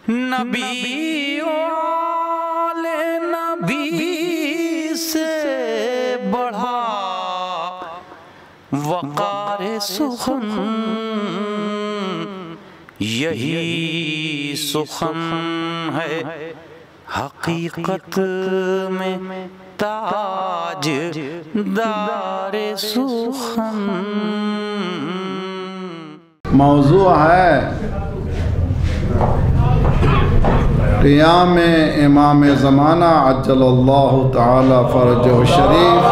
نبی والے نبی سے بڑھا وقار سخن، یہی سخن ہے حقیقت میں تاج دار سخن۔ موضوع ہے قیام امام زمانہ عجل اللہ تعالی فرجہ الشریف،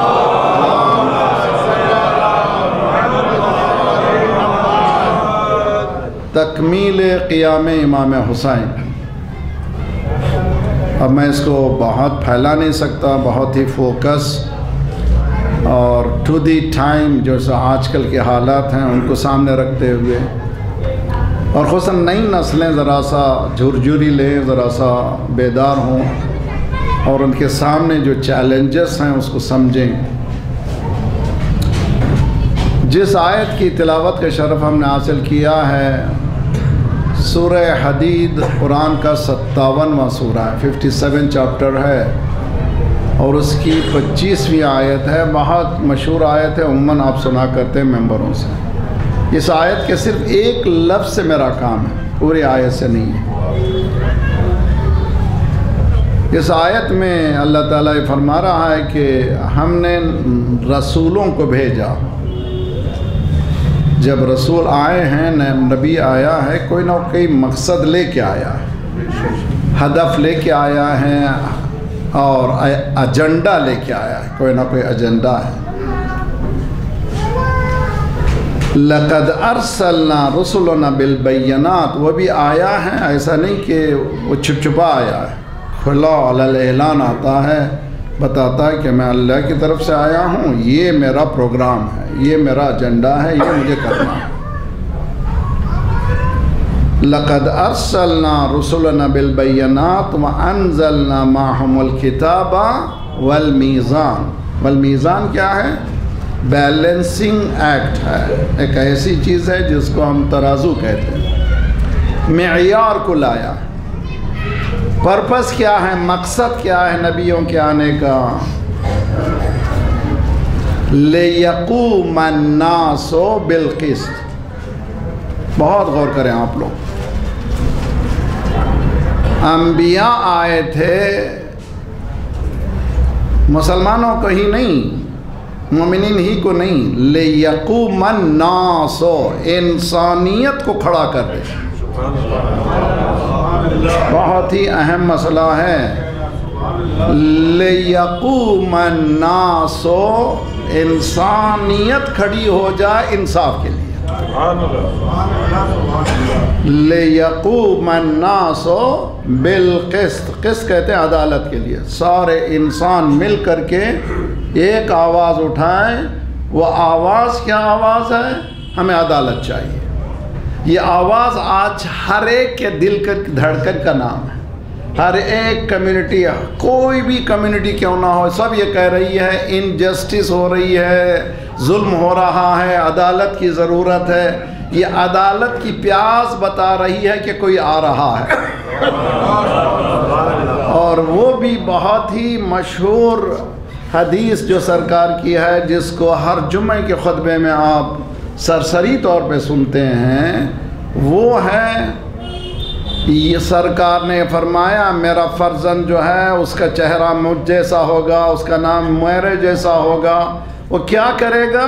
تکمیل قیام امام حسین۔ اب میں اس کو بہت پھیلا نہیں سکتا، بہت ہی فوکس اور ٹو دی ٹائم جو آج کل کے حالات ہیں ان کو سامنے رکھتے ہوئے، اور خصوصاً نئی نسلیں ذرا سا جھرجھری لیں، ذرا سا بیدار ہوں اور ان کے سامنے جو چیلنجز ہیں اس کو سمجھیں۔ جس آیت کی تلاوت کا شرف ہم نے حاصل کیا ہے، سورہ حدید قرآن کا 57واں سورہ ہے، 57 چیپٹر ہے، اور اس کی 25ویں آیت ہے۔ بہت مشہور آیت ہے، عموماً آپ سنا کرتے ہیں ممبروں سے۔ اس آیت کے صرف ایک لفظ سے میرا کام ہے، پوری آیت سے نہیں ہے۔ اس آیت میں اللہ تعالیٰ یہ فرما رہا ہے کہ ہم نے رسولوں کو بھیجا۔ جب رسول آئے ہیں، نبی آیا ہے، کوئی نہ کوئی مقصد لے کے آیا ہے، ہدف لے کے آیا ہے اور ایجنڈا لے کے آیا ہے، کوئی نہ کوئی ایجنڈا ہے۔ لَقَدْ أَرْسَلْنَا رُسُلُنَا بِالْبَيِّنَاتِ، وہ بھی آیا ہے، ایسا نہیں کہ وہ چھپ چھپا آیا ہے، کھلا علی اعلان آتا ہے، بتاتا ہے کہ میں اللہ کی طرف سے آیا ہوں، یہ میرا پروگرام ہے، یہ میرا ایجنڈا ہے، یہ مجھے کرنا ہے۔ لَقَدْ أَرْسَلْنَا رُسُلُنَا بِالْبَيِّنَاتِ وَأَنزَلْنَا مَعَهُمُ الْكِتَابَ وَالْمِيزَانَ۔ والمیزان کیا ہے؟ بیلنسنگ ایکٹ ہے، ایک ایسی چیز ہے جس کو ہم ترازو کہتے ہیں۔ معیار کو لایا۔ پرپس کیا ہے، مقصد کیا ہے نبیوں کے آنے کا؟ لِيَقُومَ النَّاسُ بِالْقِسْطِ۔ بہت غور کریں آپ لوگ۔ انبیاء آئے تھے مسلمانوں کو ہی نہیں، مومنین ہی کو نہیں، لِيَقُومَ النَّاسُ، انسانیت کو کھڑا کر دے۔ بہت ہی اہم مسئلہ ہے۔ لِيَقُومَ النَّاسُ، انسانیت کھڑی ہو جائے انصاف کے لیے۔ لِيَقُومَ النَّاسُ بِالْقِسْطِ، قسط کہتے ہیں عدالت کے لیے۔ سارے انسان مل کر کے ایک آواز اٹھائیں۔ وہ آواز کیا آواز ہے؟ ہمیں عدالت چاہیے۔ یہ آواز آج ہر ایک کے دل کا دھڑکن کا نام ہے۔ ہر ایک کمیونٹی، کوئی بھی کمیونٹی کیوں نہ ہو، سب یہ کہہ رہی ہے انجسٹس ہو رہی ہے، ظلم ہو رہا ہے، عدالت کی ضرورت ہے۔ یہ عدالت کی پیاس بتا رہی ہے کہ کوئی آ رہا ہے، اور وہ بھی بہت ہی مشہور حدیث جو سرکار کی ہے، جس کو ہر جمعے کے خطبے میں آپ سرسری طور پہ سنتے ہیں، وہ ہے یہ سرکار نے فرمایا میرا فرزند جو ہے اس کا چہرہ مجھ جیسا ہوگا، اس کا نام میرے جیسا ہوگا۔ وہ کیا کرے گا؟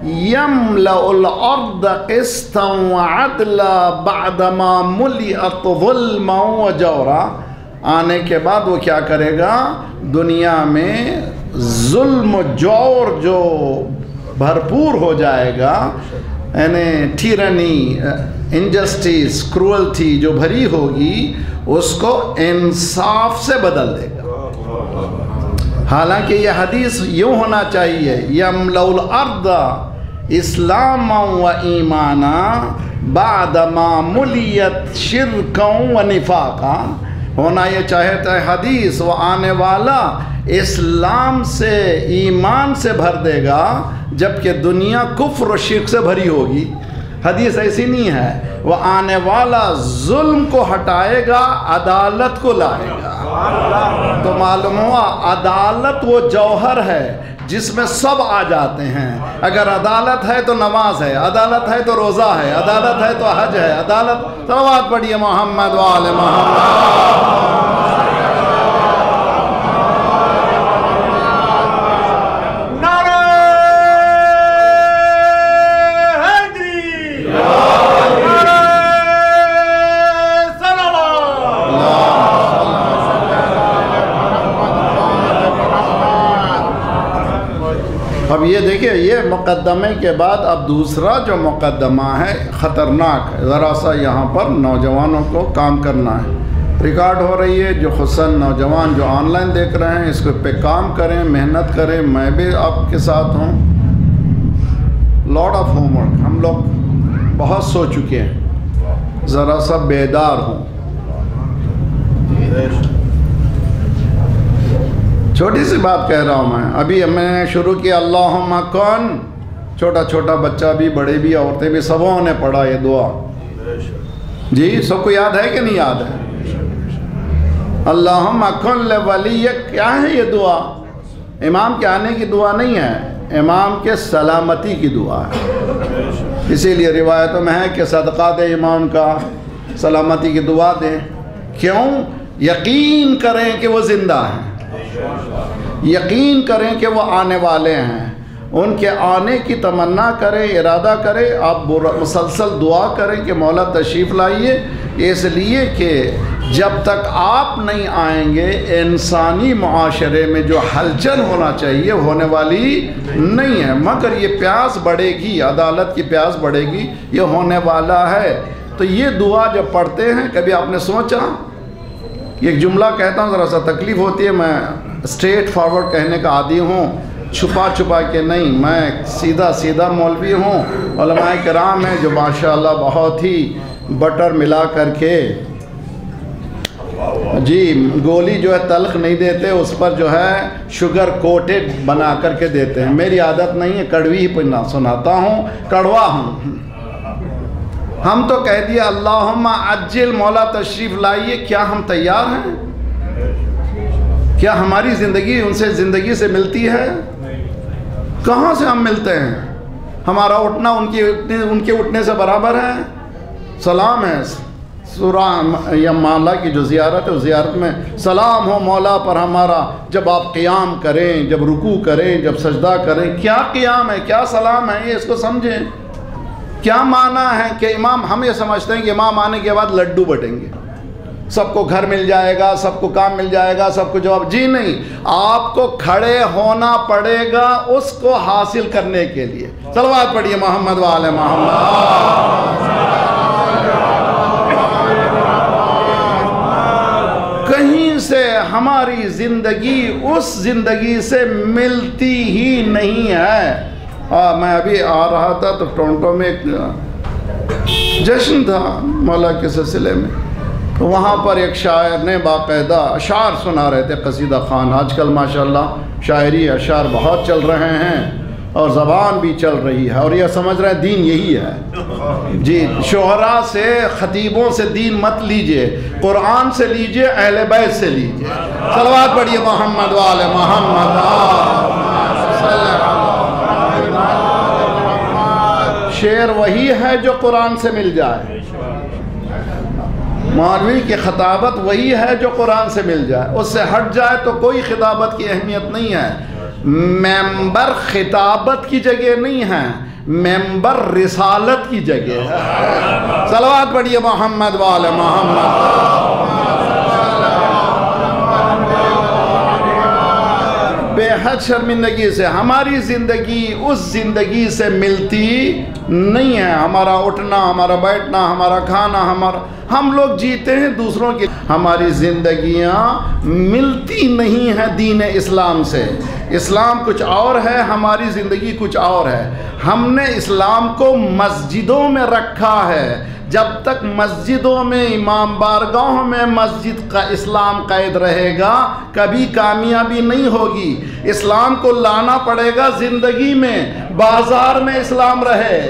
يَمْلَأُ الْأَرْضَ قِسْطًا وَعَدْلًا بَعْدَمَا مُلِئَتْ ظُلْمًا وَجَوْرًا۔ آنے کے بعد وہ کیا کرے گا؟ دنیا میں ظلم و جور جو بھرپور ہو جائے گا، یعنی ٹیرنی، انجسٹس، کرولٹی جو بھری ہوگی، اس کو انصاف سے بدل دے گا۔ حالانکہ یہ حدیث یوں ہونا چاہیے، یملأ الارض اسلاما و ایمانا بعدما ملیت شرکا و نفاقا۔ ہونا یہ چاہتا ہے حدیث، وہ آنے والا اسلام سے، ایمان سے بھر دے گا، جبکہ دنیا کفر و شرک سے بھری ہوگی۔ حدیث ایسی نہیں ہے، وہ آنے والا ظلم کو ہٹائے گا، عدالت کو لائے گا۔ تو معلوم ہوا عدالت وہ جوہر ہے جس میں سب آ جاتے ہیں۔ اگر عدالت ہے تو نماز ہے، عدالت ہے تو روزہ ہے، عدالت ہے تو حج ہے، عدالت صلوات پڑھیے محمد وآل محمد۔ اب یہ دیکھیں، یہ مقدمے کے بعد اب دوسرا جو مقدمہ ہے خطرناک ہے، ذرا سا یہاں پر نوجوانوں کو کام کرنا ہے، ریکارڈ ہو رہی ہے، جو خصوصاً نوجوان جو آن لائن دیکھ رہے ہیں اس پہ کام کریں، محنت کریں، میں بھی آپ کے ساتھ ہوں۔ لاٹ آف ہوم ورک، ہم لوگ بہت سو چکے ہیں، ذرا سا بیدار ہوں۔ چھوٹی سی بات کہہ رہا ہوں میں، ابھی میں نے شروع کیا اللہم کن، چھوٹا چھوٹا بچہ بھی، بڑے بھی، عورتیں بھی، سبوں نے پڑھا یہ دعا۔ جی سب کو یاد ہے کہ نہیں یاد ہے؟ اللہم کن لولیک، کیا ہے یہ دعا؟ امام کے آنے کی دعا نہیں ہے، امام کے سلامتی کی دعا ہے۔ اسی لیے روایتوں میں ہے کہ صدقہ دے امام کا، سلامتی کی دعا دیں۔ کیوں؟ یقین کریں کہ وہ زندہ ہیں، یقین کریں کہ وہ آنے والے ہیں، ان کے آنے کی تمنا کریں، ارادہ کریں، آپ مسلسل دعا کریں کہ مولا تشریف لائیے، اس لیے کہ جب تک آپ نہیں آئیں گے انسانی معاشرے میں جو ہلچل ہونا چاہیے ہونے والی نہیں ہے، مگر یہ پیاس بڑھے گی، عدالت کی پیاس بڑھے گی، یہ ہونے والا ہے۔ تو یہ دعا جب پڑھتے ہیں، کبھی آپ نے سوچا؟ ایک جملہ کہتا ہوں، ذرا سا تکلیف ہوتی ہے، میں اسٹریٹ فارورڈ کہنے کا عادی ہوں، چھپا چھپا کے نہیں، میں سیدھا سیدھا مولوی ہوں۔ علماء کرام ہیں جو ماشاءاللہ بہت ہی بٹر ملا کر کے، جی گولی جو ہے تلخ نہیں دیتے، اس پر جو ہے شوگر کوٹڈ بنا کر کے دیتے ہیں۔ میری عادت نہیں ہے، کڑوی ہی پہ سناتا ہوں، کڑوا ہوں۔ ہم تو کہہ دیا اللہم عجل، مولا تشریف لائیے، کیا ہم تیار ہیں؟ کیا ہماری زندگی ان سے زندگی سے ملتی ہے؟ کہاں سے ہم ملتے ہیں؟ ہمارا اٹھنا ان کے اٹھنے سے برابر ہے؟ سلام ہے سورہ یا مولا کی جو زیارت ہے، اس زیارت میں سلام ہو مولا پر ہمارا، جب آپ قیام کریں، جب رکوع کریں، جب سجدہ کریں، کیا قیام ہے، کیا سلام ہے، یہ اس کو سمجھیں۔ کیا معنی ہے کہ امام، ہم یہ سمجھتے ہیں کہ امام آنے کے بعد لڈو بٹیں گے، سب کو گھر مل جائے گا، سب کو کام مل جائے گا، سب کو جواب۔ جی نہیں، آپ کو کھڑے ہونا پڑے گا اس کو حاصل کرنے کے لیے۔ صلوات پڑھیے محمد وآل محمد۔ کہیں سے ہماری زندگی اس زندگی سے ملتی ہی نہیں ہے۔ میں ابھی آ رہا تھا تو ٹورنٹو میں ایک جشن تھا مولا کے سلسلے میں، تو وہاں پر ایک شاعر نے باقاعدہ اشعار سنا رہے تھے، قصیدہ خوان۔ آج کل ماشاءاللہ شاعری اشعار بہت چل رہے ہیں اور زبان بھی چل رہی ہے، اور یہ سمجھ رہے ہیں دین یہی ہے۔ جی شعراء سے، خطیبوں سے دین مت لیجئے، قرآن سے لیجئے، اہل بیت سے لیجئے۔ صلوات پڑھیے محمد وآل محمد۔ شعر وہی ہے جو قرآن سے مل جائے، مولوی کی خطابت وہی ہے جو قرآن سے مل جائے، اس سے ہٹ جائے تو کوئی خطابت کی اہمیت نہیں ہے۔ ممبر خطابت کی جگہ نہیں ہے، ممبر رسالت کی جگہ ہے۔ صلوات پڑھیے محمد وآل محمد۔ بے حد شرمندگی سے ہماری زندگی اس زندگی سے ملتی نہیں ہے۔ ہمارا اٹھنا، ہمارا بیٹھنا، ہمارا کھانا، ہم لوگ جیتے ہیں دوسروں کی، ہماری زندگیاں ملتی نہیں ہیں دین اسلام سے۔ اسلام کچھ اور ہے، ہماری زندگی کچھ اور ہے۔ ہم نے اسلام کو مسجدوں میں رکھا ہے، جب تک مسجدوں میں، امام بارگاہوں میں مسجد کا اسلام قید رہے گا کبھی کامیابی نہیں ہوگی۔ اسلام کو لانا پڑے گا زندگی میں، بازار میں اسلام رہے۔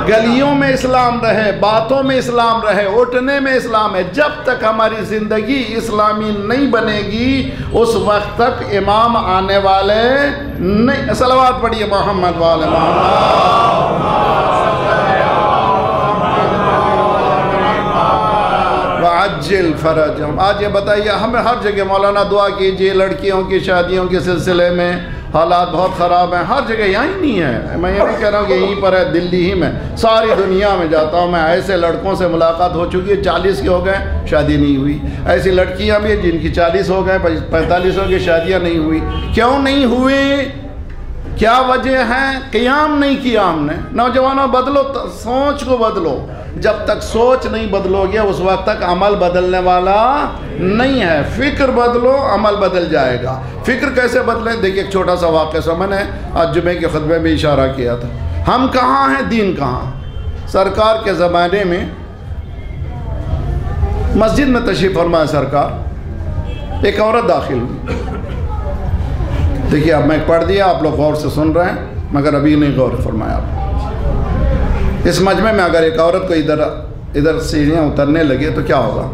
گلیوں میں اسلام رہے، باتوں میں اسلام رہے، اٹھنے میں اسلام ہے. جب تک ہماری زندگی اسلامی نہیں بنے گی اس وقت تک امام آنے والے نہیں. صلوات پڑھیے محمد والے محمد. وعجل فرجہم. آج یہ بتائیے ہمیں ہر جگہ مولانا دعا کیجئے لڑکیوں کی شادیوں کے سلسلے میں حالات بہت خراب ہیں. ہر جگہ یہاں ہی نہیں ہے. میں یہ نہیں کہہ رہا ہوں کہ یہیں پر ہے، دلی ہی میں، ساری دنیا میں جاتا ہوں میں، ایسے لڑکوں سے ملاقات ہو چکی ہے 40 کے ہو گئے شادی نہیں ہوئی. ایسی لڑکیاں بھی جن کی 40 ہو گئے 45 ہو گئے شادیاں نہیں ہوئی. کیوں نہیں ہوئی؟ کیا وجہ ہے؟ قیام نہیں کیا ہم نے. نوجوانوں بدلو، سوچ کو بدلو. جب تک سوچ نہیں بدلو گے اس وقت تک عمل بدلنے والا نہیں ہے. فکر بدلو، عمل بدل جائے گا. فکر کیسے بدلیں؟ دیکھیں ایک چھوٹا سا واقعہ سا میں نے آج جمعے کے خطبے میں اشارہ کیا تھا. ہم کہاں ہیں، دین کہاں؟ سرکار کے زمانے میں مسجد میں تشریف فرمائے سرکار، ایک عورت داخل ہوئی. دیکھیے اب میں پڑھ دیا، آپ لوگ غور سے سن رہے ہیں مگر ابھی نہیں غور فرمایا. آپ اس مجمع میں اگر ایک عورت کو ادھر سیڑھیاں اترنے لگے تو کیا ہوگا؟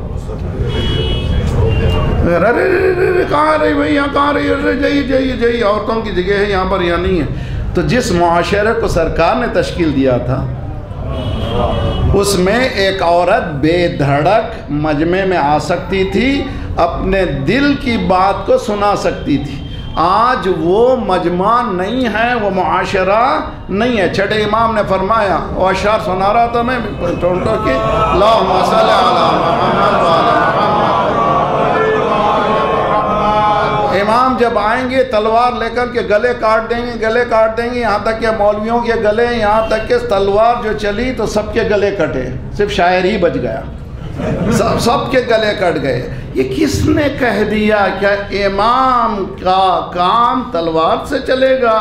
ارے کہاں رہی بھائی، یہاں کہاں رہی؟ ارے جائیے عورتوں کی جگہ ہے یہاں پر، یہاں نہیں ہے. تو جس معاشرے کو سرکار نے تشکیل دیا تھا اس میں ایک عورت بے دھڑک مجمع میں آ سکتی تھی، اپنے دل کی بات کو سنا سکتی تھی. آج وہ مجمع نہیں ہے، وہ معاشرہ نہیں ہے. چھٹے امام نے فرمایا، وہ اشعار سنا رہا تھا میں ٹونٹو کی، اللہم صلی علی محمد وعلی محمد. امام جب آئیں گے تلوار لے کر کے گلے کاٹ دیں گے، یہاں تک کہ مولویوں کے گلے، یہاں تک کہ تلوار جو چلی تو سب کے گلے کٹے، صرف شاعر ہی بچ گیا، سب کے گلے کٹ گئے. یہ کس نے کہہ دیا کہ امام کا کام تلوار سے چلے گا؟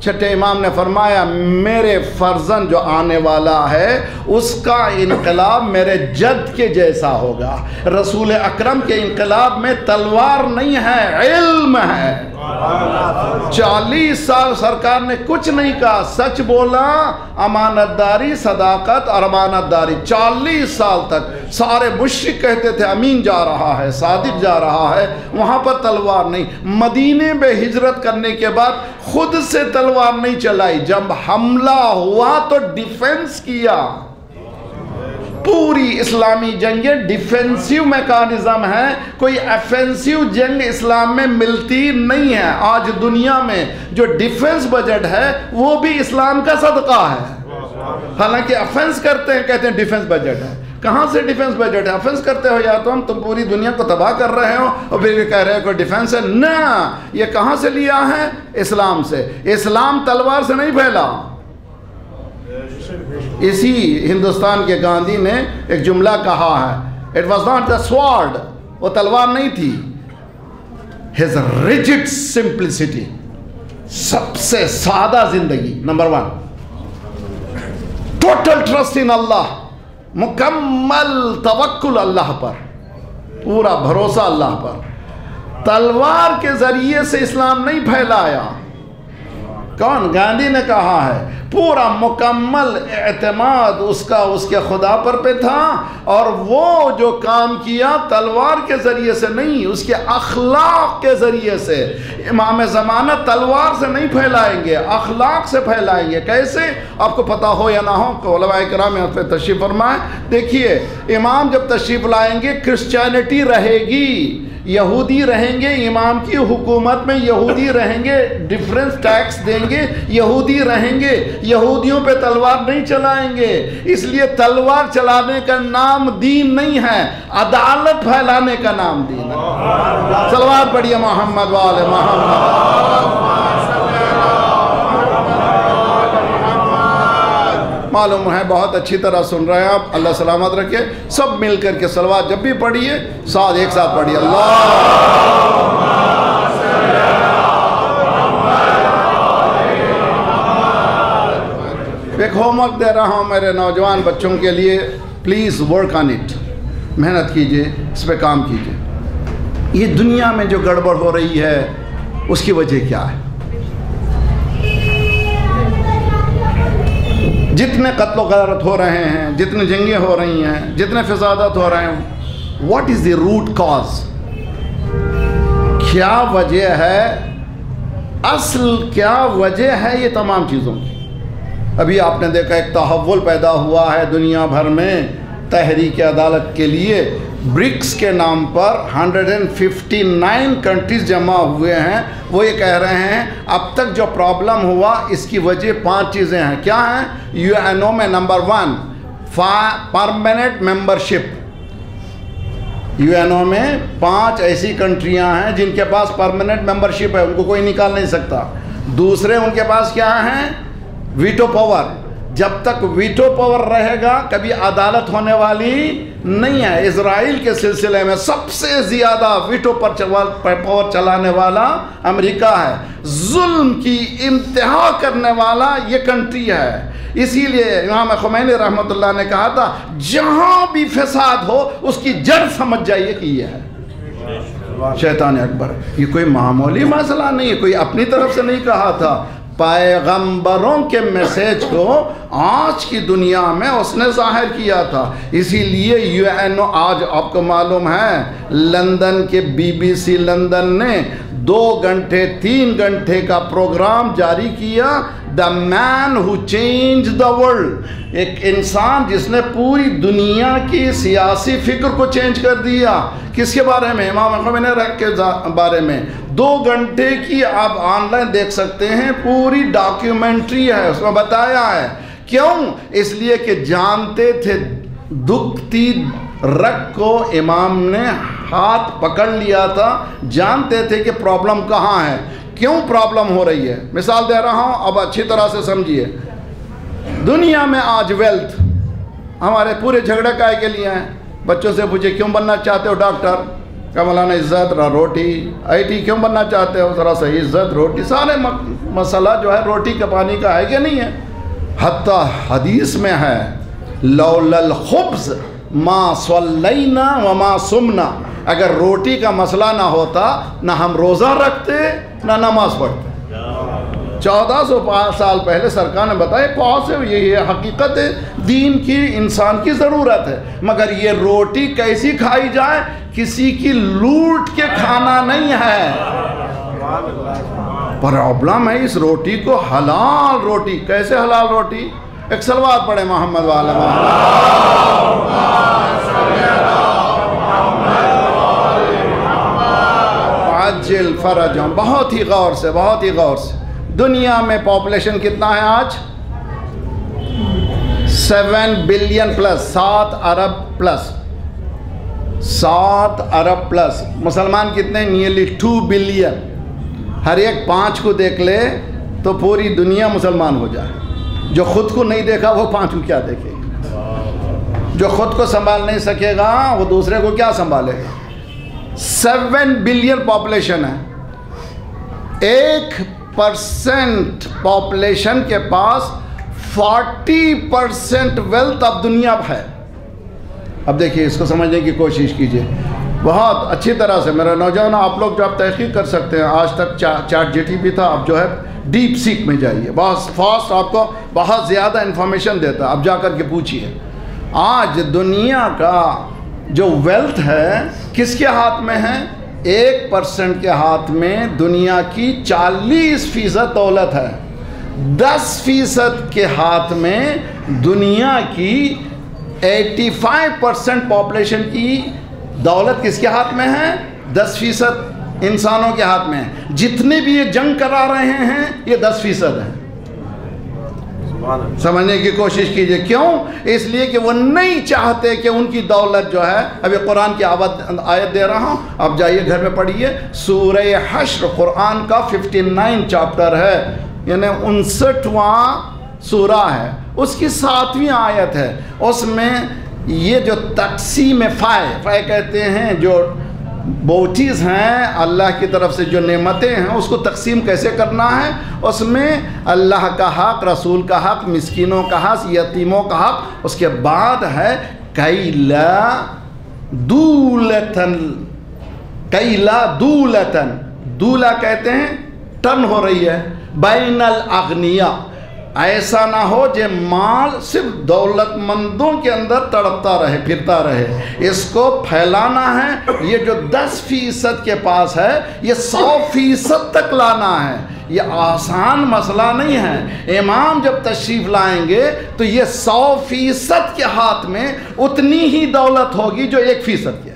چھٹے امام نے فرمایا، میرے فرزند جو آنے والا ہے اس کا انقلاب میرے جد کے جیسا ہوگا. رسول اکرم کے انقلاب میں تلوار نہیں ہے، علم ہے. 40 سال سرکار نے کچھ نہیں کہا، سچ بولا، امانت داری، صداقت اور امانت داری. 40 سال تک سارے مشرک کہتے تھے امین جا رہا ہے، صادق جا رہا ہے، وہاں پر تلوار نہیں. مدینے میں ہجرت کرنے کے بعد خود سے تلوار نہیں چلائی، جب حملہ ہوا تو ڈیفنس کیا. پوری اسلامی جنگیں ڈیفینسیو میکانزم ہے، کوئی ایفینسیو جنگ اسلام میں ملتی نہیں ہے. آج دنیا میں جو ڈیفنس بجٹ ہے وہ بھی اسلام کا صدقہ ہے. حالانکہ افینس کرتے ہیں، کہتے ہیں ڈیفنس بجٹ ہے. کہاں سے ڈیفنس بجٹ ہے؟ افینس کرتے ہو یا تم پوری دنیا کو تباہ کر رہے ہو اور پھر یہ کہہ رہے ہیں کوئی ڈیفنس ہے. نہ، یہ کہاں سے لیا ہے؟ اسلام سے. اسلام تلوار سے نہیں پھیلا. اسی ہندوستان کے گاندھی نے ایک جملہ کہا ہے، "It was not the sword." وہ تلوار نہیں تھی. His rigid simplicity، سب سے سادہ زندگی. نمبر 1، ٹوٹل ٹرسٹ ان اللہ، مکمل توکل اللہ پر، پورا بھروسہ اللہ پر. تلوار کے ذریعے سے اسلام نہیں پھیلایا. کون؟ گاندھی نے کہا ہے. پورا مکمل اعتماد اس کا اس کے خدا پر پہ تھا، اور وہ جو کام کیا تلوار کے ذریعے سے نہیں، اس کے اخلاق کے ذریعے سے. امام زمانہ تلوار سے نہیں پھیلائیں گے، اخلاق سے پھیلائیں گے. کیسے؟ آپ کو پتا ہو یا نہ ہو کہ علماء کرام یہاں پہ تشریف فرمائیں. دیکھیے امام جب تشریف لائیں گے کرسچینٹی رہے گی، یہودی رہیں گے، امام کی حکومت میں یہودی رہیں گے، ڈیفرنس ٹیکس دیں گے، یہودی رہیں گے، یہودیوں پہ تلوار نہیں چلائیں گے. اس لیے تلوار چلانے کا نام دین نہیں ہے، عدالت پھیلانے کا نام دین ہے. صلوات پڑھیے محمد والے محمد. معلوم ہے بہت اچھی طرح سن رہے ہیں آپ. اللہ سلامت رکھے. سب مل کر کے صلوات جب بھی پڑھیے ایک ساتھ پڑھیے. ایک ہوم ورک دے رہا ہوں میرے نوجوان بچوں کے لیے. Please work on it. محنت کیجئے، اس پہ کام کیجئے. یہ دنیا میں جو گڑبڑ ہو رہی ہے اس کی وجہ کیا ہے؟ جتنے قتل و غارت ہو رہے ہیں، جتنے جنگیں ہو رہی ہیں، جتنے فسادات ہو رہے ہیں، what is the root cause? کیا وجہ ہے، اصل کیا وجہ ہے یہ تمام چیزوں کی؟ ابھی آپ نے دیکھا ایک تحول پیدا ہوا ہے دنیا بھر میں تحریک عدالت کے لیے، برکس کے نام پر 159 کنٹریز جمع ہوئے ہیں. وہ یہ کہہ رہے ہیں اب تک جو پرابلم ہوا اس کی وجہ 5 چیزیں ہیں. کیا ہیں؟ UN میں نمبر 1 پرماننٹ ممبرشپ. UN میں 5 ایسی کنٹریاں ہیں جن کے پاس پرماننٹ ممبرشپ ہے، ان کو کوئی نکال نہیں سکتا. دوسرے ان کے پاس کیا ہیں؟ Veto power. جب تک ویٹو پاور رہے گا کبھی عدالت ہونے والی نہیں ہے. اسرائیل کے سلسلے میں سب سے زیادہ ویٹو پاور چلانے والا امریکہ ہے. ظلم کی انتہا کرنے والا یہ کنٹری ہے. اسی لیے امام خمینی رحمۃ اللہ نے کہا تھا جہاں بھی فساد ہو اس کی جڑ سمجھ جائیے کہ یہ ہے شیطان اکبر. یہ کوئی معمولی مسئلہ نہیں ہے، کوئی اپنی طرف سے نہیں کہا تھا. پیغمبروں کے میسیج کو آج کی دنیا میں اس نے ظاہر کیا تھا. اسی لیے UN آج آپ کو معلوم ہے لندن کے BBC لندن نے 2 گھنٹے 3 گھنٹے کا پروگرام جاری کیا، The Man Who Changed the World. ایک انسان جس نے پوری دنیا کی سیاسی فکر کو چینج کر دیا. کس کے بارے میں؟ امام خمینی کے بارے میں. 2 گھنٹے کی آپ آن لائن دیکھ سکتے ہیں، پوری ڈاکیومنٹری ہے، اس میں بتایا ہے. کیوں؟ اس لیے کہ جانتے تھے دکھتی رگ کو امام نے ہاتھ پکڑ لیا تھا، جانتے تھے کہ پرابلم کہاں ہے، کیوں پرابلم ہو رہی ہے. مثال دے رہا ہوں، اب اچھی طرح سے سمجھیے. دنیا میں آج ویلتھ ہمارے پورے جھگڑے کائے کے لیے ہیں. بچوں سے پوچھے کیوں بننا چاہتے ہو ڈاکٹر؟ کہ مولانا عزت روٹی. IT کیوں بننا چاہتے ہو؟ ذرا صحیح عزت روٹی. سارے مسئلہ جو ہے روٹی کا پانی کا ہے کہ نہیں ہے. حتیٰ حدیث میں ہے لولا الخبز ما صلینا وما سمنا. اگر روٹی کا مسئلہ نہ ہوتا نہ ہم روزہ رکھتے نہ نماز پڑھتے. 1400 سال پہلے سرکار نے بتایا پاسبل، یہ حقیقت ہے، دین کی انسان کی ضرورت ہے. مگر یہ روٹی کیسی کھائی جائے؟ کسی کی لوٹ کے کھانا نہیں ہے. پرابلم ہے اس روٹی کو حلال روٹی. کیسے حلال روٹی؟ ایک صلوات پڑھے محمد والا عجل فرجهم. بہت ہی غور سے، بہت ہی غور سے. دنیا میں پاپولیشن کتنا ہے آج؟ 7 بلین پلس، 7 ارب پلس، 7 ارب پلس. مسلمان کتنے؟ Nearly 2 billion. ہر ایک 5 کو دیکھ لے تو پوری دنیا مسلمان ہو جائے. جو خود کو نہیں دیکھا وہ 5 کو کیا دیکھے گا؟ جو خود کو سنبھال نہیں سکے گا وہ دوسرے کو کیا سنبھالے گا؟ 7 بلین پاپولیشن ہے. 1% پاپولیشن کے پاس 40% ویلتھ اب دنیا ہے. اب دیکھیے اس کو سمجھنے کی کوشش کیجئے بہت اچھی طرح سے. میرا نوجوان آپ لوگ جو آپ تحقیق کر سکتے ہیں، آج تک چیٹ GTP تھا، اب جو ہے ڈیپ سیک میں جائیے، بہت فاسٹ آپ کو بہت زیادہ انفارمیشن دیتا ہے. اب جا کر کے پوچھئے آج دنیا کا جو ویلتھ ہے کس کے ہاتھ میں ہے؟ 1% کے ہاتھ میں. دنیا کی 40% دولت ہے. 10% کے ہاتھ میں دنیا کی 85% پاپولیشن کی دولت کس کے ہاتھ میں ہے؟ 10% انسانوں کے ہاتھ میں ہے. جتنے بھی یہ جنگ کرا رہے ہیں یہ 10% ہیں. سمجھنے کی کوشش کیجئے. کیوں؟ اس لیے کہ وہ نہیں چاہتے کہ ان کی دولت جو ہے. ابھی قرآن کی آیت دے رہا ہوں، اب جائیے گھر میں پڑھیے. سورہ حشر قرآن کا 59 چاپٹر ہے، یعنی 59واں سورہ ہے. اس کی 7ویں آیت ہے. اس میں یہ جو تقسیم فائے کہتے ہیں، جو بوٹیز ہیں اللہ کی طرف سے جو نعمتیں ہیں اس کو تقسیم کیسے کرنا ہے. اس میں اللہ کا حق، رسول کا حق، مسکینوں کا حق، یتیموں کا حق. اس کے بعد ہے کیلا دولتن. دولا کہتے ہیں ٹن ہو رہی ہے. بین الاغنیاء، ایسا نہ ہو جو مال صرف دولت مندوں کے اندر تڑپتا رہے پھرتا رہے، اس کو پھیلانا ہے۔ یہ جو 10% کے پاس ہے یہ 100% تک لانا ہے۔ یہ آسان مسئلہ نہیں ہے۔ امام جب تشریف لائیں گے تو یہ 100% کے ہاتھ میں اتنی ہی دولت ہوگی جو 1% کی ہے۔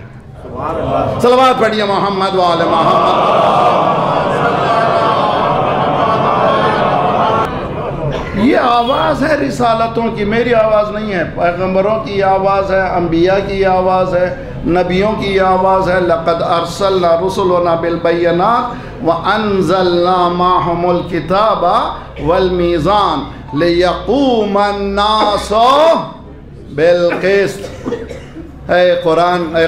صلوات پڑھیے محمد وآل محمد۔ یہ آواز ہے رسالتوں کی، میری آواز نہیں ہے، پیغمبروں کی آواز ہے، انبیاء کی آواز ہے، نبیوں کی آواز ہے۔ لقد ارسلنا رسلنا بالبینات وانزلنا معهم الکتاب والمیزان لیقوم الناس بالقسط۔ اے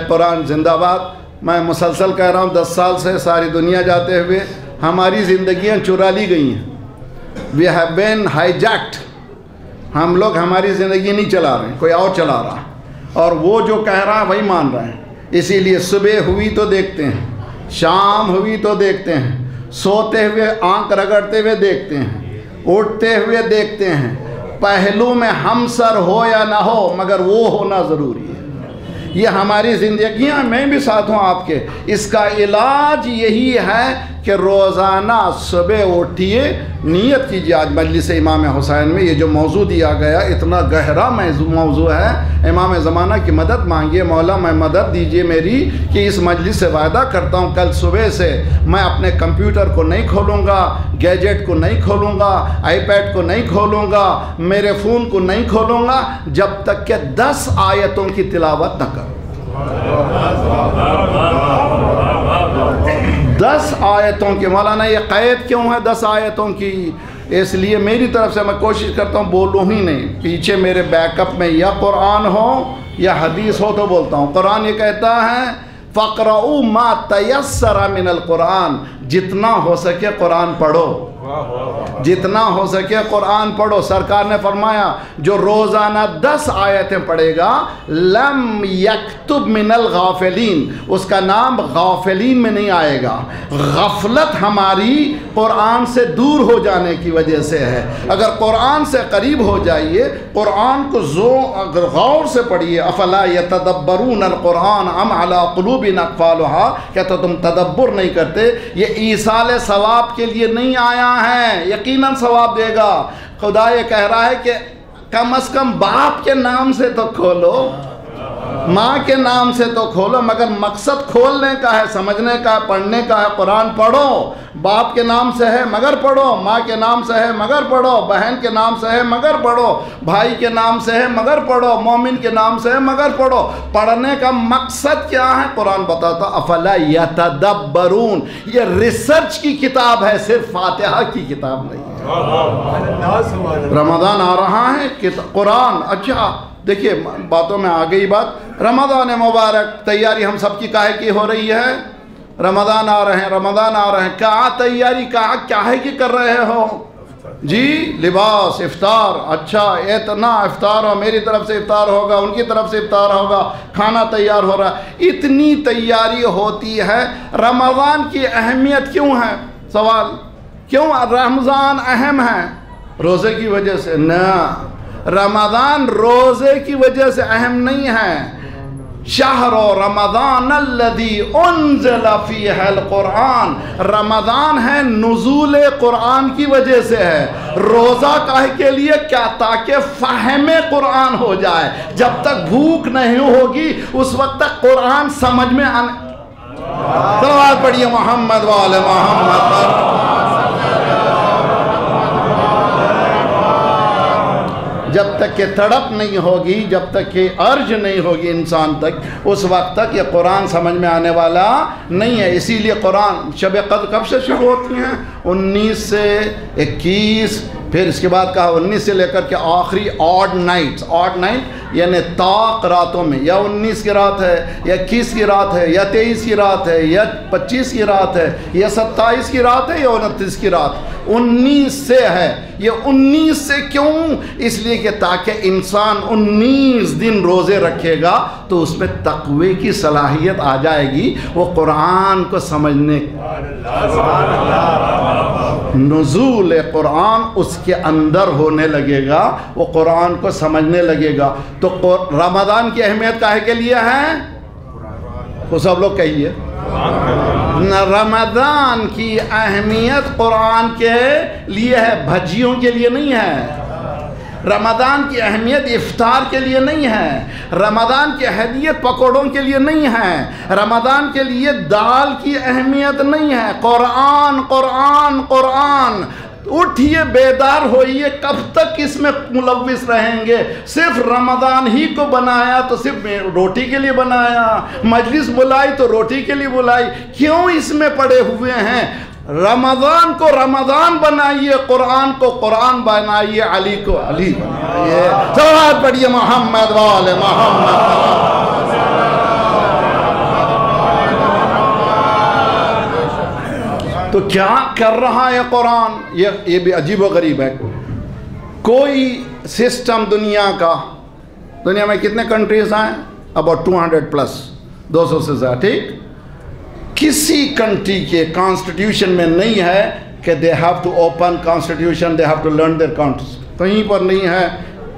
قرآن زندہ باد۔ میں مسلسل کہہ رہا ہوں 10 سال سے ساری دنیا جاتے ہوئے ہماری زندگیاں چرا لی گئی ہیں۔ We have been hijacked۔ ہم لوگ ہماری زندگی نہیں چلا رہے ہیں، کوئی اور چلا رہا ہے، اور وہ جو کہہ رہا ہے وہی مان رہے ہیں۔ اسی لیے صبح ہوئی تو دیکھتے ہیں، شام ہوئی تو دیکھتے ہیں، سوتے ہوئے آنکھ رگڑتے ہوئے دیکھتے ہیں، اٹھتے ہوئے دیکھتے ہیں۔ پہلو میں ہم سر ہو یا نہ ہو مگر وہ ہونا ضروری ہے۔ یہ ہماری زندگیاں، میں بھی ساتھ ہوں آپ کے، اس کا علاج یہی ہے کہ روزانہ صبح اٹھیے، نیت کیجیے۔ آج مجلس امام حسین میں یہ جو موضوع دیا گیا اتنا گہرا موضوع ہے، امام زمانہ کی مدد مانگیے، مولا میں مدد دیجیے میری کہ اس مجلس سے وعدہ کرتا ہوں کل صبح سے میں اپنے کمپیوٹر کو نہیں کھولوں گا، گیجٹ کو نہیں کھولوں گا، آئی پیڈ کو نہیں کھولوں گا، میرے فون کو نہیں کھولوں گا جب تک کہ 10 آیتوں کی تلاوت نہ کروں۔ 10 آیتوں کی۔ مولانا یہ قید کیوں ہے 10 آیتوں کی؟ اس لیے میری طرف سے میں کوشش کرتا ہوں بولوں ہی نہیں، پیچھے میرے بیک اپ میں یا قرآن ہو یا حدیث ہو تو بولتا ہوں۔ قرآن یہ کہتا ہے فَقْرَؤُوا مَا تَيَسَّرَ مِنَ الْقُرْآنِ، جتنا ہو سکے قرآن پڑھو، جتنا ہو سکے قرآن پڑھو۔ سرکار نے فرمایا جو روزانہ 10 آیتیں پڑھے گا لم یکتب من الغافلین، اس کا نام غافلین میں نہیں آئے گا۔ غفلت ہماری قرآن سے دور ہو جانے کی وجہ سے ہے۔ اگر قرآن سے قریب ہو جائیے، قرآن کو اگر غور سے پڑھیے، افلا یتدبرون القرآن ام علی قلوب اقفالها، کیا تو تم تدبر نہیں کرتے؟ یہ ایصال ثواب کے لیے نہیں آیا ہے، یقیناً ثواب دے گا۔ خدا یہ کہہ رہا ہے کہ کم از کم باپ کے نام سے تو کھولو، ماں کے نام سے تو کھولو، مگر مقصد کھولنے کا ہے، سمجھنے کا ہے، پڑھنے کا ہے۔ قرآن پڑھو، باپ کے نام سے ہے مگر پڑھو، ماں کے نام سے ہے مگر پڑھو، بہن کے نام سے ہے مگر پڑھو، بھائی کے نام سے ہے مگر پڑھو، مومن کے نام سے ہے مگر پڑھو۔ پڑھنے کا مقصد کیا ہے؟ قرآن بتاتا افلا یتدبرون، یہ ریسرچ کی کتاب ہے، صرف فاتحہ کی کتاب نہیں ہے۔ رمضان آ رہا ہے، قرآن اچھا دیکھیے باتوں میں آ گئی بات۔ رمضان مبارک تیاری ہم سب کی کاہے کی ہو رہی ہے؟ رمضان آ رہے ہیں، رمضان آ رہے ہیں، کہاں تیاری کاہے کی کر رہے ہو؟ جی لباس، افطار، اچھا اتنا افطار ہو، میری طرف سے افطار ہوگا، ان کی طرف سے افطار ہوگا، کھانا تیار ہو رہا ہے، اتنی تیاری ہوتی ہے۔ رمضان کی اہمیت کیوں ہے؟ سوال کیوں رمضان اہم ہے؟ روزے کی وجہ سے؟ نہ، رمضان روزے کی وجہ سے اہم نہیں ہے۔ شہر رمضان الذی انزل فیہ القرآن، رمضان ہے نزول قرآن کی وجہ سے ہے۔ روزہ کاہے کے لیے؟ کیا تاکہ فہم قرآن ہو جائے۔ جب تک بھوک نہیں ہوگی اس وقت تک قرآن سمجھ میں آنے۔ صلوات پڑھیے محمد وآل محمد۔ جب تک کہ تڑپ نہیں ہوگی، جب تک کہ ارج نہیں ہوگی انسان تک، اس وقت تک یہ قرآن سمجھ میں آنے والا نہیں ہے۔ اسی لیے قرآن شب قدر کب سے شروع ہوتی ہیں؟ 19 سے 21، پھر اس کے بعد کہا 19 سے لے کر کے آخری آڈ نائٹ یعنی طاق راتوں میں، یا 19 کی رات ہے، یا 21 کی رات ہے، یا 23 کی رات ہے، یا 25 کی رات ہے، یا 27 کی رات ہے، یا 29 کی رات۔ 19 سے ہے۔ یہ 19 سے کیوں؟ اس لیے کہ تاکہ انسان 19 دن روزے رکھے گا تو اس میں تقوی کی صلاحیت آ جائے گی، وہ قرآن کو سمجھنے نزول قرآن اس کے اندر ہونے لگے گا، وہ قرآن کو سمجھنے لگے گا۔ تو رمضان کی اہمیت کاہے کے لیے ہے؟ وہ سب لوگ کہیے، رمضان کی اہمیت قرآن کے لیے ہے، بھجیوں کے لیے نہیں ہے۔ رمضان کی اہمیت افطار کے لیے نہیں ہے، رمضان کی اہمیت پکوڑوں کے لیے نہیں ہے، رمضان کے لیے دال کی اہمیت نہیں ہے۔ قرآن قرآن قرآن، اٹھیے بیدار ہوئیے، کب تک اس میں ملوث رہیں گے؟ صرف رمضان ہی کو بنایا تو صرف روٹی کے لیے بنایا، مجلس بلائی تو روٹی کے لیے بلائی، کیوں اس میں پڑے ہوئے ہیں؟ رمضان کو رمضان بنائیے، قرآن کو قرآن بنائیے، علی کو علی بنائیے۔ صلوات پڑھیے محمد وآل محمد۔ تو کیا کر رہا ہے قرآن؟ یہ بھی عجیب و غریب ہے۔ کوئی سسٹم دنیا کا، دنیا میں کتنے کنٹریز ہیں؟ اباؤٹ 200+، 200 سے زیادہ، ٹھیک؟ کسی کنٹری کے کانسٹیٹیوشن میں نہیں ہے کہ they have to open constitution, they have to learn their constitution، کہیں پر نہیں ہے۔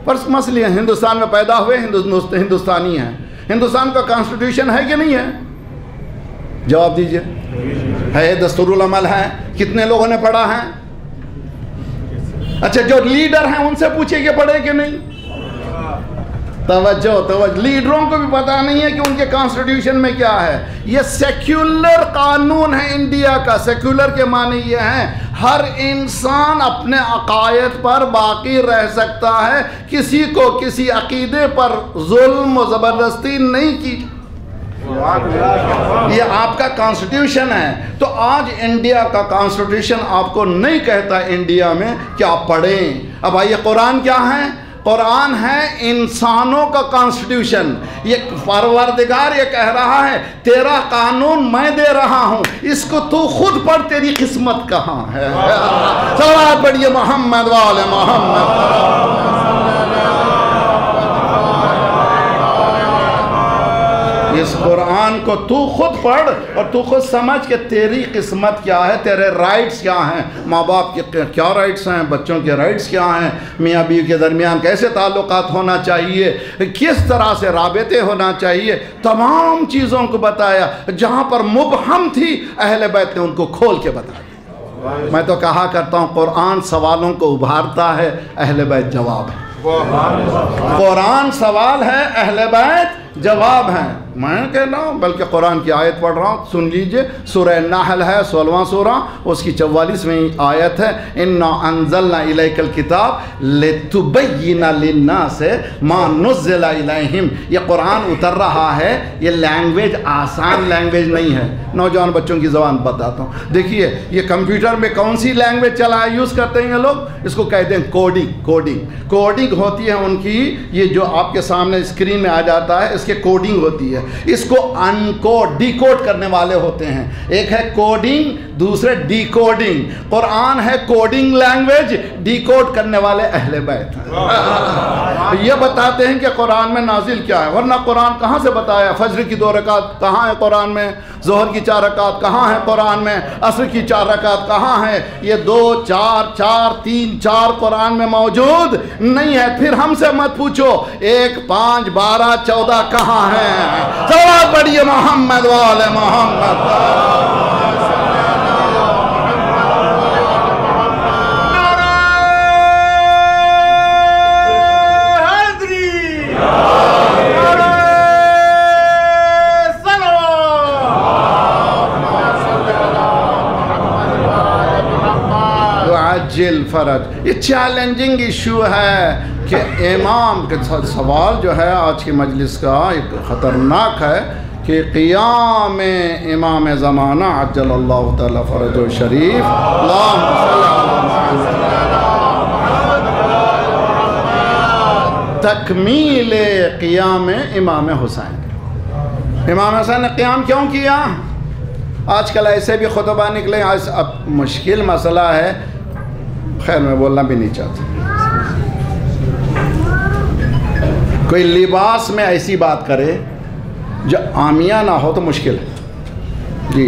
پر مسئلہ ہندوستان میں پیدا ہوئے، ہندوستانی ہیں، ہندوستان کا کانسٹیٹیوشن ہے کہ نہیں ہے؟ جواب دیجئے۔ ہے، دستور العمل ہے، کتنے لوگوں نے پڑھا ہے؟ اچھا، جو لیڈر ہیں ان سے پوچھے کہ پڑھے کہ نہیں؟ توجہ، لیڈروں کو بھی پتہ نہیں ہے کہ ان کے کانسٹیٹیوشن میں کیا ہے۔ یہ سیکولر قانون ہے انڈیا کا۔ سیکولر کے معنی یہ ہیں ہر انسان اپنے عقائد پر باقی رہ سکتا ہے، کسی کو کسی عقیدے پر ظلم و زبردستی نہیں کی۔ یہ آپ کا کانسٹیٹیوشن ہے۔ تو آج انڈیا کا کانسٹیٹیوشن آپ کو نہیں کہتا انڈیا میں کہ آپ پڑھیں۔ اب آئیے، قرآن کیا ہے؟ قرآن ہے انسانوں کا کانسٹیٹیوشن۔ یہ پروردگار یہ کہہ رہا ہے تیرا قانون میں دے رہا ہوں، اس کو تو خود پڑھ، تیری قسمت کہاں ہے؟ صلوات پڑھیے محمد وآل محمد۔ اس قرآن کو تو خود پڑھ اور تو خود سمجھ کہ تیری قسمت کیا ہے، تیرے رائٹس کیا ہیں، ماں باپ کے کیا رائٹس ہیں، بچوں کے رائٹس کیا ہیں، میاں بیوی کے درمیان کیسے تعلقات ہونا چاہیے، کس طرح سے رابطے ہونا چاہیے، تمام چیزوں کو بتایا۔ جہاں پر مبہم تھی اہل بیت نے ان کو کھول کے بتایا۔ میں تو کہا کرتا ہوں قرآن سوالوں کو ابھارتا ہے، اہل بیت جواب ہے۔ قرآن سوال ہے، اہل بیت جواب ہیں۔ میں کہہ رہا ہوں، بلکہ قرآن کی آیت پڑھ رہا ہوں، سن لیجئے۔ سورہ نحل ہے، 16واں سورہ، اس کی 44ویں آیت ہے، اِنَّا أَنزَلْنَا إِلَيْكَ الْكِتَابَ لِتُبَيِّنَ لِلنَّاسِ مَا نُزِّلَ إِلَيْهِمْ۔ یہ قرآن اتر رہا ہے، یہ لینگویج آسان لینگویج نہیں ہے۔ نوجوان بچوں کی زبان بتاتا ہوں، دیکھیے یہ کمپیوٹر میں کون سی لینگویج یوز کرتے ہیں یہ لوگ؟ اس کو کہتے ہیں کوڈنگ ہوتی ہے ان کی، یہ جو آپ کے سامنے اسکرین میں آ جاتا ہے، اس کے کوڈنگ ہوتی ہے۔ اس کو ڈی کوڈ کرنے والے ہوتے ہیں، ایک ہے کوڈنگ، دوسرے ڈی کوڈنگ۔ قرآن ہے کوڈنگ لینگویج، ڈی کوڈ کرنے والے اہل بیت ہیں۔ یہ بتاتے ہیں کہ قرآن میں نازل کیا ہے، ورنہ قرآن کہاں سے بتایا؟ فجر کی 2 رکعت کہاں ہے قرآن میں؟ ظہر کی 4 رکعت کہاں ہے قرآن میں؟ عصر کی 4 رکعت کہاں ہے؟ یہ 2 4 4 3 4 قرآن میں موجود نہیں ہے۔ پھر ہم سے مت پوچھو 1 5 12 14 کہاں ہے؟ صلوات پڑھیے محمد وآل محمد۔ فرج، یہ چیلنجنگ ایشو ہے کہ امام کے سوال جو ہے آج کی مجلس کا ایک خطرناک ہے کہ قیام امام زمانہ عجل اللہ تعالی فرج و شریف، اللہم صلی تکمیل قیام امام حسین۔ امام حسین نے قیام کیوں کیا؟ آج کل ایسے بھی خطبہ نکلے، اب مشکل مسئلہ ہے، خیر میں بولنا بھی نہیں چاہتا۔ کوئی لباس میں ایسی بات کرے جو عامیہ نہ ہو تو مشکل ہے جی۔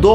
2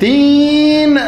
3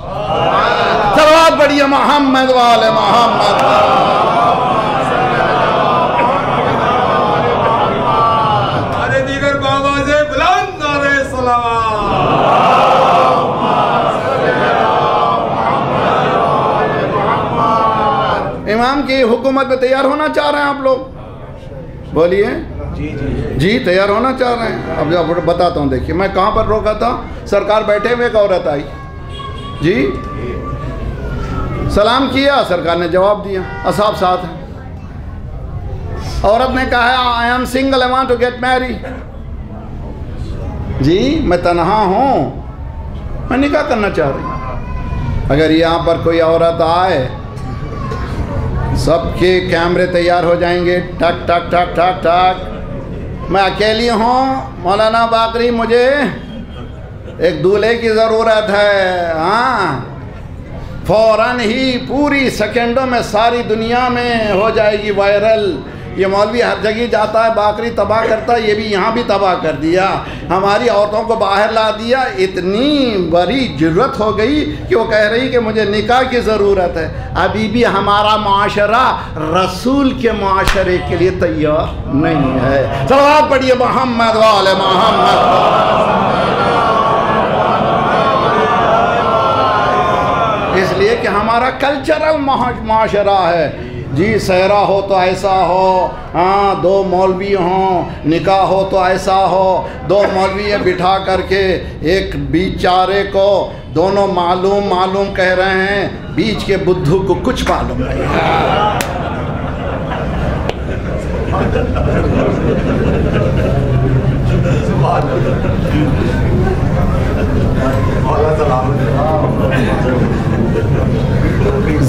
صلوات پڑھیے محمد والے محمد. ارے دیگر بابا سے بلند نعرہ صلوات. امام کی حکومت میں تیار ہونا چاہ رہے ہیں آپ لوگ؟ بولیے. جی تیار ہونا چاہ رہے ہیں. اب آپ بتاتا ہوں. دیکھیے میں کہاں پر روکا تھا. سرکار بیٹھے ہوئے ایک عورت آئی. جی سلام کیا, سرکار نے جواب دیا. اصحاب ساتھ ہیں. عورت نے کہا I am single, I want to get married. جی میں تنہا ہوں, میں نکاح کرنا چاہ رہی ہوں. اگر یہاں پر کوئی عورت آئے, سب کے کیمرے تیار ہو جائیں گے, ٹک ٹک ٹک ٹک ٹک. میں اکیلی ہوں, مولانا باقری مجھے ایک دولہے کی ضرورت ہے. ہاں فوراً ہی پوری سیکنڈوں میں ساری دنیا میں ہو جائے گی وائرل. یہ مولوی ہر جگہ جاتا ہے, باقری تباہ کرتا ہے, یہ بھی یہاں بھی تباہ کر دیا. ہماری عورتوں کو باہر لا دیا. اتنی بڑی جرت ہو گئی کہ وہ کہہ رہی کہ مجھے نکاح کی ضرورت ہے. ابھی بھی ہمارا معاشرہ رسول کے معاشرے کے لیے تیار نہیں ہے. صلوات پڑھیے محمد والے محمد. اس لیے کہ ہمارا کلچرل معاشرہ ہے. جی سہرا ہو تو ایسا ہو, ہاں دو مولوی ہوں, نکاح ہو تو ایسا ہو. دو مولوی بٹھا کر کے ایک بیچارے کو دونوں معلوم کہہ رہے ہیں, بیچ کے بدھو کو کچھ معلوم نہیں ہے.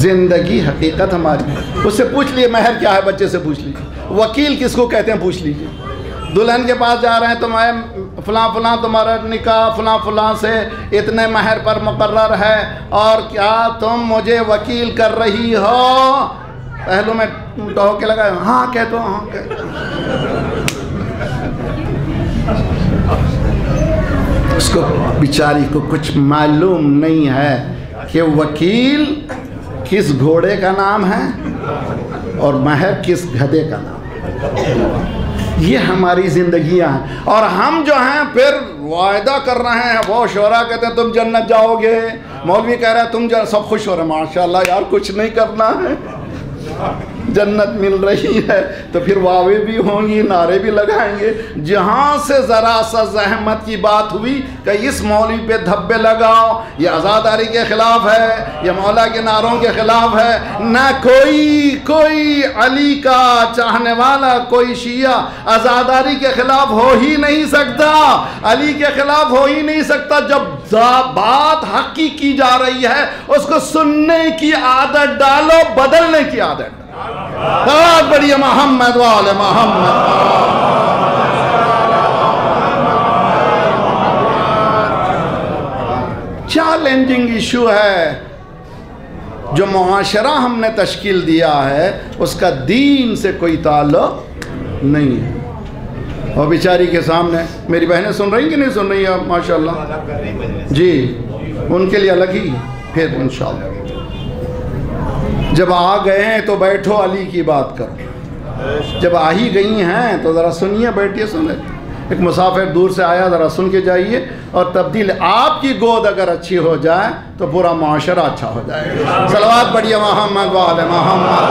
زندگی حقیقت ہماری. اس سے پوچھ لیے مہر کیا ہے, بچے سے پوچھ لیجیے. وکیل کس کو کہتے ہیں پوچھ لیجیے. دلہن کے پاس جا رہے ہیں تو میں فلاں تمہارا نکاح فلاں سے اتنے مہر پر مقرر ہے, اور کیا تم مجھے وکیل کر رہی ہو؟ پہلو میں ٹہو کے لگا, ہاں کہہ دو, ہاں کہہ دو. اس کو بیچاری کو کچھ معلوم نہیں ہے کہ وکیل کس گھوڑے کا نام ہے اور مہر کس گدھے کا نام ہے. یہ ہماری زندگیاں ہیں. اور ہم جو ہیں پھر وعدہ کر رہے ہیں. وہ شعراء کہتے ہیں تم جنت جاؤ گے, مولوی کہہ رہا ہے تم سب خوش ہو رہے ہیں, ماشاءاللہ یار کچھ نہیں کرنا ہے, جنت مل رہی ہے. تو پھر واوے بھی ہوں گی, نعرے بھی لگائیں گے. جہاں سے ذرا سا زحمت کی بات ہوئی کہ اس مولوی پہ دھبے لگاؤ, یہ آزاداری کے خلاف ہے, یہ مولا کے نعروں کے خلاف ہے. نہ کوئی علی کا چاہنے والا, کوئی شیعہ آزاداری کے خلاف ہو ہی نہیں سکتا, علی کے خلاف ہو ہی نہیں سکتا. جب بات حق کی جا رہی ہے اس کو سننے کی عادت ڈالو, بدلنے کی عادت. بہت بڑی محمد والے محمد. چیلنجنگ ایشو ہے. جو معاشرہ ہم نے تشکیل دیا ہے اس کا دین سے کوئی تعلق نہیں ہے. اور بیچاری کے سامنے میری بہنیں سن رہی کہ نہیں سن رہی ہیں ماشاءاللہ جی, ان کے لیے الگ ہی. پھر انشاءاللہ جب آ گئے ہیں تو بیٹھو علی کی بات کرو. جب آ ہی گئی ہیں تو ذرا سنیے, بیٹھیے سنیں. ایک مسافر دور سے آیا, ذرا سن کے جائیے. اور تبدیل آپ کی گود اگر اچھی ہو jائے تو پورا معاشرہ اچھا ہو جائے گا. صلوات پڑھیے محمد وعلى محمد.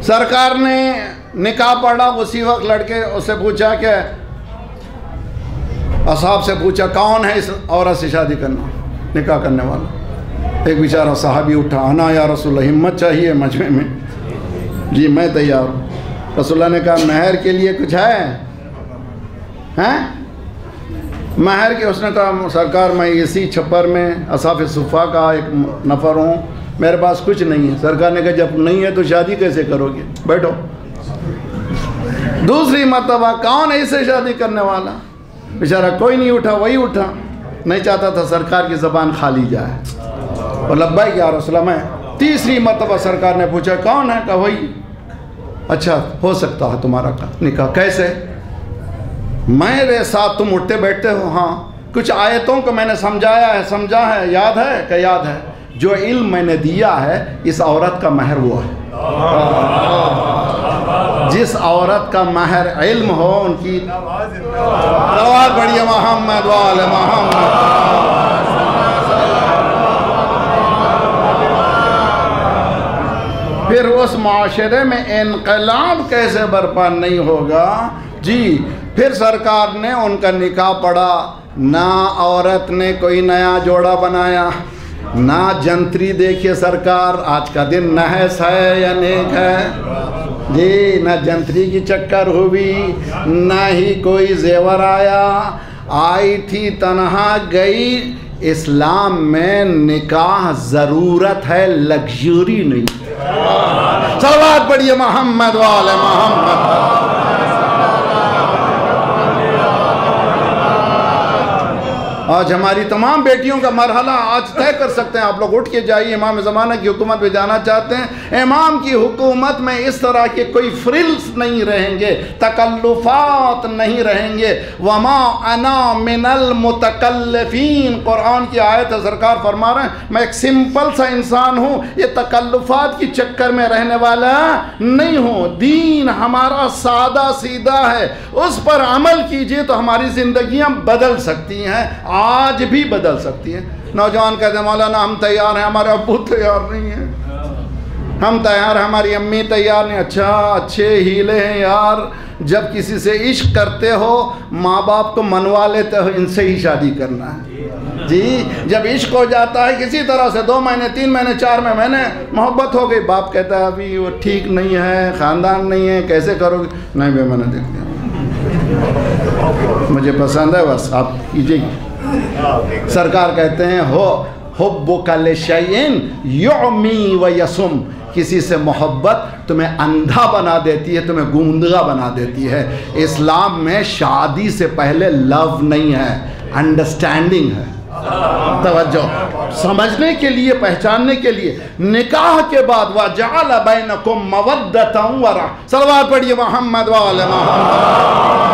سرکار نے نکاح پڑھا. اسی وقت لڑکے اس سے پوچھا کہ اصحاب سے پوچھا کون ہے اس عورت سے شادی کرنا, نکاح کرنے والا. ایک بیچارہ صحابی اٹھا, انا یا رسول اللہ, ہمت چاہیے مجمع میں. جی میں تیار ہوں. رسول اللہ نے کہا مہر کے لیے کچھ ہے؟ مہر کے. اس نے کہا سرکار میں اسی چھپر میں اصحاب صفا کا ایک نفر ہوں, میرے پاس کچھ نہیں ہے. سرکار نے کہا جب نہیں ہے تو شادی کیسے کرو گے, بیٹھو. دوسری مرتبہ کون ہے اس سے شادی کرنے والا؟ بیچارہ کوئی نہیں اٹھا. وہی اٹھا, نہیں چاہتا تھا سرکار کی زبان خالی جائے. اور لبیک یا رسول اللہ. میں تیسری مرتبہ سرکار نے پوچھا کون ہے؟ کہا وہی. اچھا ہو سکتا ہے تمہارا نکاح, کیسے؟ میرے ساتھ تم اٹھتے بیٹھتے ہو. ہاں کچھ آیتوں کو میں نے سمجھایا ہے, سمجھا ہے, یاد ہے کہ یاد ہے؟ جو علم میں نے دیا ہے اس عورت کا مہر وہ ہے. جس عورت کا مہر علم ہو ان کی صلوات پڑھیے محمد وآل محمد. پھر اس معاشرے میں انقلاب کیسے برپا نہیں ہوگا؟ جی پھر سرکار نے ان کا نکاح پڑھا, نہ عورت نے کوئی نیا جوڑا بنایا, نہ جنتری. دیکھیے سرکار آج کا دن نحس ہے یا نیک ہے؟ جی نہ جنتری کی چکر ہوئی, نہ ہی کوئی زیور آیا, آئی تھی تنہا گئی. اسلام میں نکاح ضرورت ہے, لگژری نہیں. صلوات پڑھیے محمد وآل محمد. آج ہماری تمام بیٹیوں کا مرحلہ آج طے کر سکتے ہیں. آپ لوگ اٹھ کے جائیے, امام زمانہ کی حکومت پہ جانا چاہتے ہیں, امام کی حکومت میں اس طرح کے کوئی فرلز نہیں رہیں گے, تکلفات نہیں رہیں گے. وما انا من المتکلفین, قرآن کی آیت ہے, سرکار فرما رہے ہیں میں ایک سمپل سا انسان ہوں, یہ تکلفات کی چکر میں رہنے والا نہیں ہوں. دین ہمارا سادہ سیدھا ہے, اس پر عمل کیجئے تو ہماری زندگیاں بدل سکتی ہیں, آج بھی بدل سکتی ہیں. نوجوان کہتے ہیں مولانا ہم تیار ہیں, ہمارے ابو تیار نہیں ہیں. ہم تیار ہیں, ہماری امی تیار نہیں. اچھا اچھے ہیلے ہیں یار, جب کسی سے عشق کرتے ہو ماں باپ کو منوا لیتے ہو ان سے ہی شادی کرنا ہے. جی جب عشق ہو جاتا ہے کسی طرح سے 2 مہینے 3 مہینے 4 مہینے محبت ہو گئی, باپ کہتا ہے ابھی وہ ٹھیک نہیں ہے, خاندان نہیں ہے, کیسے کرو گے؟ نہیں بے میں نے دیکھ لیا, مجھے پسند ہے, بس آپ کیجئے. سرکار کہتے ہیں حبک لشیء یعمی و یسم, کسی سے محبت تمہیں اندھا بنا دیتی ہے, تمہیں گونگا بنا دیتی ہے. اسلام میں شادی سے پہلے لو نہیں ہے, انڈرسٹینڈنگ ہے. توجہ سمجھنے کے لیے, پہچاننے کے لیے. نکاح کے بعد وَجَعَلَ بَيْنَكُمْ مَوَدَّةً وَرَحْمَةً. صلوات پڑھیے محمد وآل محمد.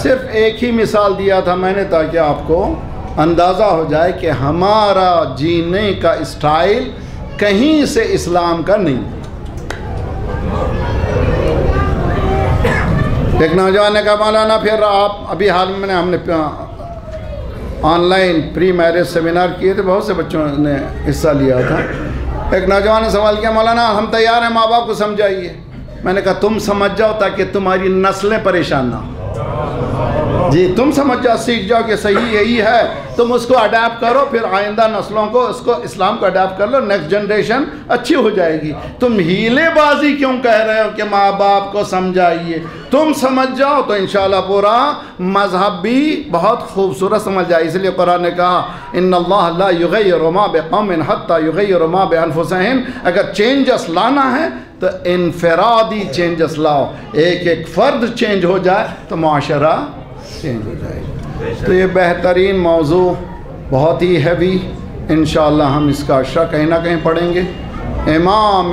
صرف ایک ہی مثال دیا تھا میں نے تاکہ آپ کو اندازہ ہو جائے کہ ہمارا جینے کا اسٹائل کہیں سے اسلام کا نہیں. ایک نوجوان نے کہا مولانا پھر آپ ابھی حال میں ہم نے online pre marriage seminar کیے تھے, بہت سے بچوں نے حصہ لیا تھا. ایک نوجوان نے سوال کیا مولانا ہم تیار ہیں, ماں باپ کو سمجھائیے. میں نے کہا تم سمجھ جاؤ تاکہ تمہاری نسلیں پریشان نہ ہوں. جی تم سمجھ جاؤ, سیکھ جاؤ کہ صحیح یہی ہے, تم اس کو اڈاپٹ کرو, پھر آئندہ نسلوں کو اس کو اسلام کو اڈاپٹ کر لو, نیکسٹ جنریشن اچھی ہو جائے گی. تم ہیلے بازی کیوں کہہ رہے ہو کہ ماں باپ کو سمجھائیے؟ تم سمجھ جاؤ تو انشاءاللہ پورا مذہب بھی بہت خوبصورت سمجھ جائے. اس لیے قرآن نے کہا ان اللہ لا یغیر ما بقوم حتی یغیر ما بانفسہم. اگر چینجز لانا ہے تو انفرادی چینجز لاؤ, ایک ایک فرد چینج ہو جائے تو معاشرہ چینج ہو جائے گا. تو یہ بہترین موضوع, بہت ہی ہیوی, انشاءاللہ ہم اس کا عشرہ کہیں نہ کہیں پڑھیں گے. امام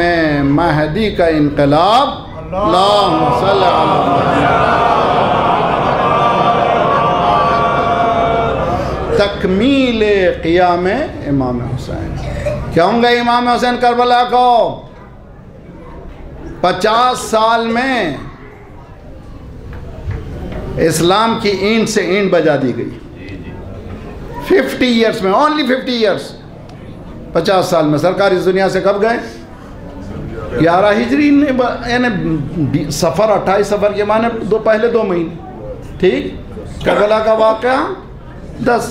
مہدی کا انقلاب, اللہم صلی اللہ, تکمیل قیام امام حسین. کیوں گے امام حسین کربلا کو 50 سال میں اسلام کی اینٹ سے اینٹ بجا دی گئی. 50 ایئرس میں, اونلی 50 ایئرس, 50 سال میں. سرکار اس دنیا سے کب گئے؟ 11 ہجری, یعنی سفر 28 سفر کے معنی پہلے 2 مہینے, ٹھیک. کربلا کا واقعہ 10,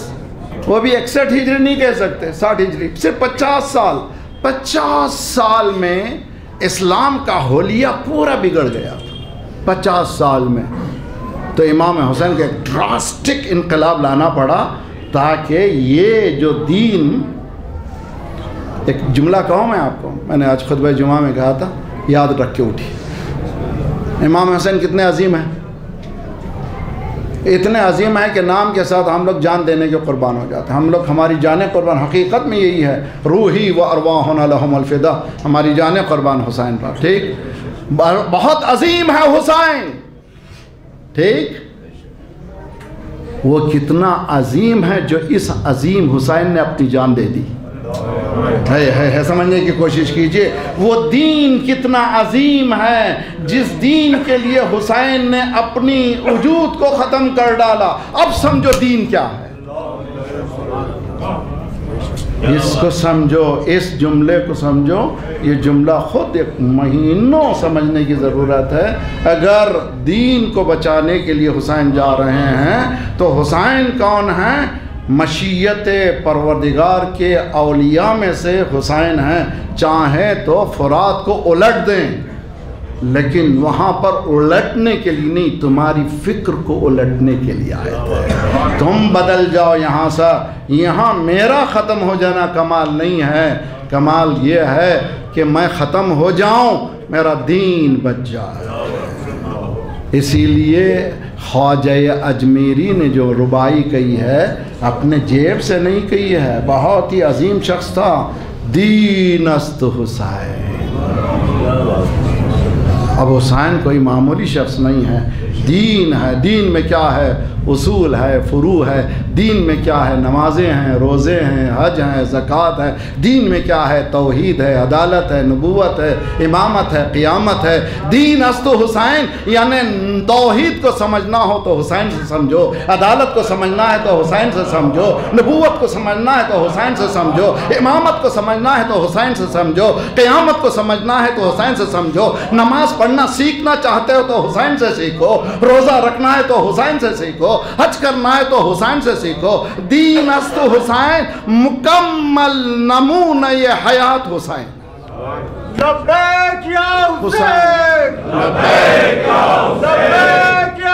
وہ بھی 61 ہجری نہیں کہہ سکتے, 60 ہجری. صرف 50 سال, 50 سال میں اسلام کا حلیہ پورا بگڑ گیا تھا 50 سال میں. تو امام حسین کو ایک ڈراسٹک انقلاب لانا پڑا تاکہ یہ جو دین, ایک جملہ کہوں میں آپ کو, میں نے آج خطبہ جمعہ میں کہا تھا, یاد رکھ کے اٹھی. امام حسین کتنے عظیم ہیں, اتنے عظیم ہیں کہ نام کے ساتھ ہم لوگ جان دینے کے قربان ہو جاتے ہیں. ہم لوگ, ہماری جانیں قربان, حقیقت میں یہی ہے, روحی و ارواحنا لہم الفدا, ہماری جانیں قربان حسین پر, ٹھیک. بہت عظیم ہے حسین، ٹھیک، وہ کتنا عظیم ہے جو اس عظیم حسین نے اپنی جان دے دی. ہے سمجھنے کی کوشش کیجئے. وہ دین کتنا عظیم ہے جس دین کے لیے حسین نے اپنی وجود کو ختم کر ڈالا. اب سمجھو دین کیا ہے، اس کو سمجھو، اس جملے کو سمجھو. یہ جملہ خود ایک مہینوں سمجھنے کی ضرورت ہے. اگر دین کو بچانے کے لیے حسین جا رہے ہیں تو حسین کون ہیں؟ مشیت پروردگار کے اولیاء میں سے حسین ہیں. چاہیں تو فرات کو الٹ دیں، لیکن وہاں پر الٹنے کے لیے نہیں، تمہاری فکر کو الٹنے کے لیے آئے تھے. تم بدل جاؤ یہاں سے. یہاں میرا ختم ہو جانا کمال نہیں ہے، کمال یہ ہے کہ میں ختم ہو جاؤں، میرا دین بچ جائے. اسی لیے خواجہ اجمیری نے جو ربائی کہی ہے اپنے جیب سے نہیں کہی ہے، بہت ہی عظیم شخص تھا. دین است حسین. اب حسین کوئی معمولی شخص نہیں ہے، دین ہے. دین میں کیا ہے؟ اصول ہے، فروع ہے. دین میں کیا ہے؟ نمازیں ہیں، روزے ہیں، حج ہیں، زکوٰۃ ہے. دین میں کیا ہے؟ توحید ہے، عدالت ہے، نبوت ہے، امامت ہے، قیامت ہے. دین است حسین، یعنی توحید کو سمجھنا ہو تو حسین سے سمجھو، عدالت کو سمجھنا ہے تو حسین سے سمجھو، نبوت کو سمجھنا ہے تو حسین سے سمجھو، امامت کو سمجھنا ہے تو حسین سے سمجھو، قیامت کو سمجھنا ہے تو حسین سے سمجھو. نماز پڑھنا سیکھنا چاہتے ہو تو حسین سے سیکھو، روزہ رکھنا ہے تو حسین سے سیکھو، حج کرنا ہے تو حسین سے سیکھو. دین است حسین، مکمل نمونہ حیات حسین. لبیک یا حسین، لبیک یا